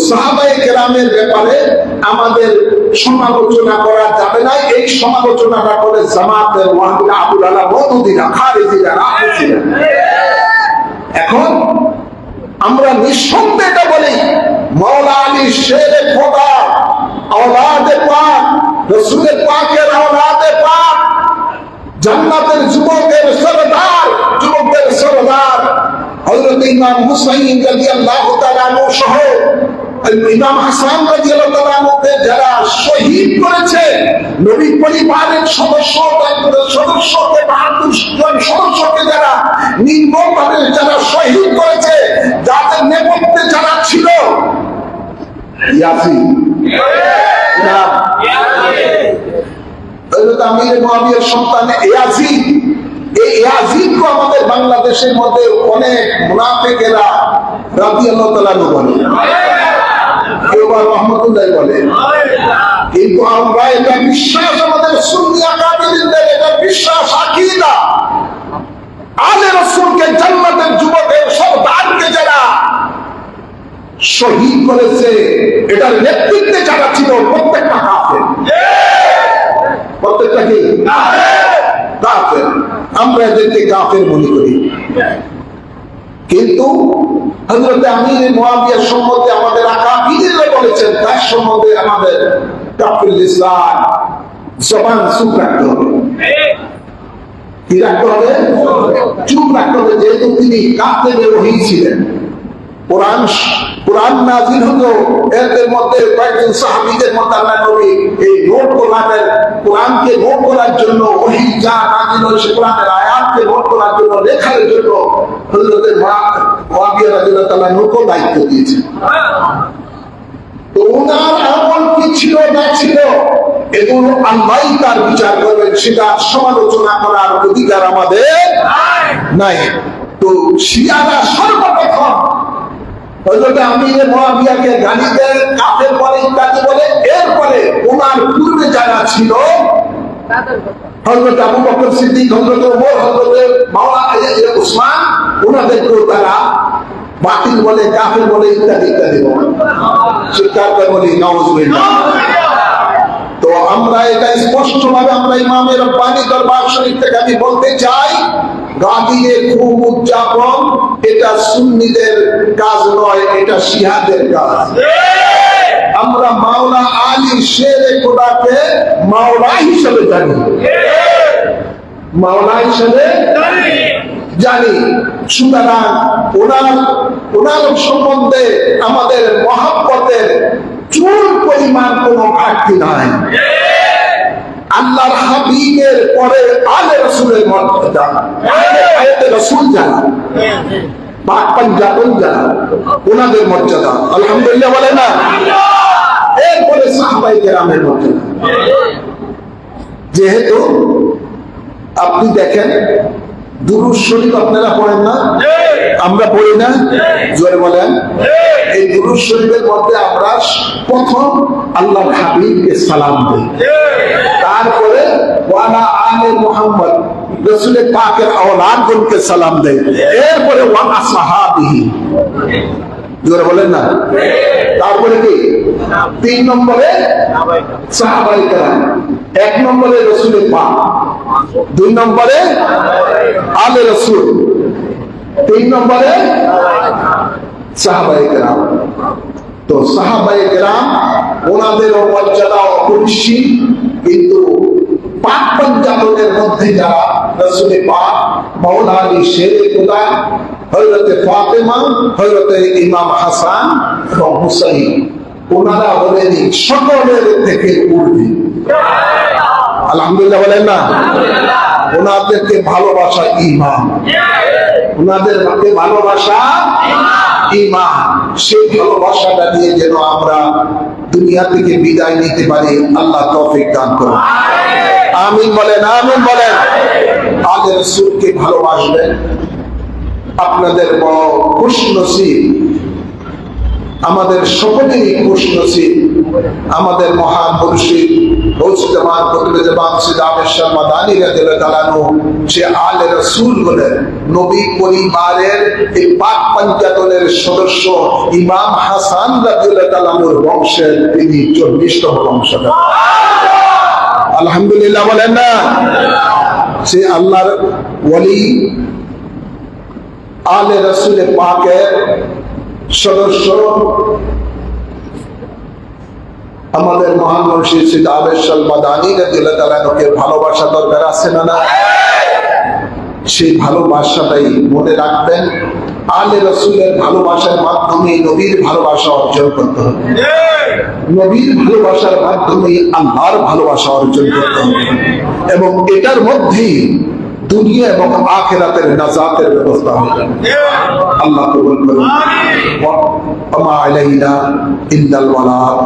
সাহাবায়ে কেরামের ব্যাপারে আমাদের সমালোচনা করা যাবে না। এই সমালোচনাটা করে জামাতের ওয়াহাবিরা, আবুল আলা মওদুদিরা, খারিজিরা, রাফিজিরা। এখন আমরা নিঃসন্দেহে এটা বলি, মাওলা আলী শেরে খোদা, আওলাদে পাক, রাসূলের পাকের আওলাদে পাক, জান্নাতের যুবকের সরদার, যুবকদের সরদার হযরত ইমাম হুসাইন রাদিয়াল্লাহু তাআলা আনহু সহ ইমাম হাসান রাদিয়াল্লাহু তাআলা আনহুকে যারা শহীদ করেছে, নবী পরিবারের সদস্যকে ৭২ জন সদস্যকে যারা নির্মমভাবে যারা শহীদ করেছে, যাদের নেপথ্যে যারা ছিল ইয়াসিন, হযরত আমির মুআবিয়ার সন্তান ইয়াজিদ। এই ইয়াজিদকে আমাদের বাংলাদেশের মধ্যে অনেক মুনাফিকেরা রাদিয়াল্লাহু তাআলা বলে, কেউ বা রাহমাতুল্লাহ বলে, কিন্তু আমরা এটা বিশ্বাস, আমাদের সুন্নি আকাবিরদের এটা বিশ্বাস, আকীদা, আলে রাসূলকে জান্নাতের যুবকের সরদারকে যারা শহীদ করেছে, এটার নেতৃত্বে যারা ছিল প্রত্যেকটা কাফের, প্রত্যেকটা কি কাফের। আমরা এদেরকে কাফের মনে করি, কিন্তু হযরত আমির মুআবিয়া সম্বন্ধে আমাদের আকাবিররা বলেছেন, তার সম্বন্ধে আমাদের কাফির লিসান, জবান চুপ রাখতে হবে। কি রাখতে হবে? চুপ রাখতে হবে, যেহেতু তিনি কাফের ওহী ছিলেন। কোরআন নাযিল হতো, এর মধ্যে কয়েকজন সাহাবীদের মধ্যে আল্লাহ নবী এই নোট কোরআনকে নোট করার জন্য, ওহী যা নাযিল হয়েছে কোরআনের আয়াতকে নোট করার জন্য, লেখার জন্য হযরত মুআবিয়া রাদিয়াল্লাহু তাআলা আনহুকে দায়িত্ব দিয়েছেন। তো ওনার আমল কি ছিল না ছিল, এগুলো আল্লাহই তার বিচার করবেন, সেটা সমালোচনা করার অধিকার আমাদের নাই। তো শিয়ারা সর্বপ্রথম হযরত আমির মুআবিয়াকে গালি দেয়, কাফের বলে, ইত্যাদি বলে। এরপরে ওনার পূর্বে যারা ছিল, হযরত আবু বকর সিদ্দিক, হযরত ওমর, হযরত মাওলানা উসমান, ওনাদেরকেও তারা বাতিল বলে, কাফের বলে, ইত্যাদি ইত্যাদি বলে। শিক্ষার্থী বলি নাউজুবিল্লাহ। তো আমরা এটা স্পষ্টভাবে আমরা ইমামে রব্বানী দরবার শরীফ থেকে আমি বলতে চাই, গাদিয়ে খুব উদযাপন এটা সুন্নিদের কাজ নয়, এটা শিয়াদের কাজ। আমরা মাওলা আলী শেরে খোদাকে মাওলা হিসেবে জানি, মাওলা হিসেবে জানি। সুতরাং ওনার সম্বন্ধে আমাদের মহব্বতের চুল পরিমাণ কোনো ঘাটতি নাই। আল্লাহর হাবিবের পরে আলে রাসূলের মর্যাদা, আয়াতে রাসূল জানা, পাক পাঞ্জাবন জানা, ওনাদের মর্যাদা আলহামদুলিল্লাহ বলে না। এরপরে সাহাবায়ে কেরামের মর্যাদা। যেহেতু আপনি দেখেন দুরূদ শরীফ আপনারা পড়েন না, আমরা পড়ি না, জোরে বলেন। এই দুরূদ শরীফের মধ্যে আমরা প্রথম আল্লাহর হাবিবকে সালাম দেই, তারপরে ওয়ালা আলে মুহাম্মদ, রাসূলের পাকের আওলাদগণকে সালাম দেই, এরপরে ওয়া আসহাবিহি, জোরে বলেন না। তারপরে কি 3 নম্বরে সাহাবায়ে কেরাম, 1 নম্বরে রাসূলের পাক, 2 নম্বরে আলে রাসূল, 3 নম্বরে সাহাবায়ে কেরাম। তো সাহাবায়ে কেরাম ওনাদের মর্যাদা অপরিসীম, কিন্তু পাক পঞ্জাবের মধ্যে যারা রাসূলের পাক, মাওলা আলী শেরে খোদা, হযরতে ফাতেমা, হযরতে ইমাম হাসান এবং হুসাইন, ওনারা হলেন সকলের থেকে ঊর্ধ্বে। আলহামদুলিল্লাহ বলেন না। ওনাদেরকে ভালোবাসা ঈমান, ওনাদেরকে ভালোবাসা ঈমান। সেই ভালোবাসাটা দিয়ে যেন আমরা দুনিয়া থেকে বিদায় নিতে পারি, আল্লাহ তৌফিক দান করুন। আমিন বলেন, আমিন বলেন। আলে রাসূলকে ভালোবাসবেন, আপনাদের বড় খুশনসিব, আমাদের সকলেরই খুশনসিব। আমাদের মহান মুর্শিদ গৌসুজ্জামান কুতুবে জামান সিদ্দ আহমদ শাহ মাদানী রাদিয়াল্লাহু তাআলা আনহু সে আলে রাসূল বলেন। নবী পরিবারের এই পাক পঞ্চায়েতের সদস্য ইমাম হাসান রাদিয়াল্লাহু তাআলার বংশের তিনি 40তম বংশধর। আলহামদুলিল্লাহ বলেন না? সে আল্লাহর ওয়ালি আলে রাসূল পাকের সদস্য আমাদের মহান মুর্শিদ সৈয়দ আবেদ শাহ মাদানী রাদিয়াল্লাহু তাআলাকে ভালোবাসা দরকার আছে না? না, সেই ভালোবাসাটাই মনে রাখবেন। আলে রাসূলের ভালোবাসার মাধ্যমে নবীর ভালোবাসা অর্জন করতে হবে, নবীর ভালোবাসার মাধ্যমে আল্লাহর ভালোবাসা অর্জন করতে হবে, এবং এটার মধ্যেই দুনিয়া এবং আখিরাতের নাজাতের ব্যবস্থা হবে। আল্লাহ কবুল করুন। ওয়া মা আলাইনা ইল্লাল বালাগ।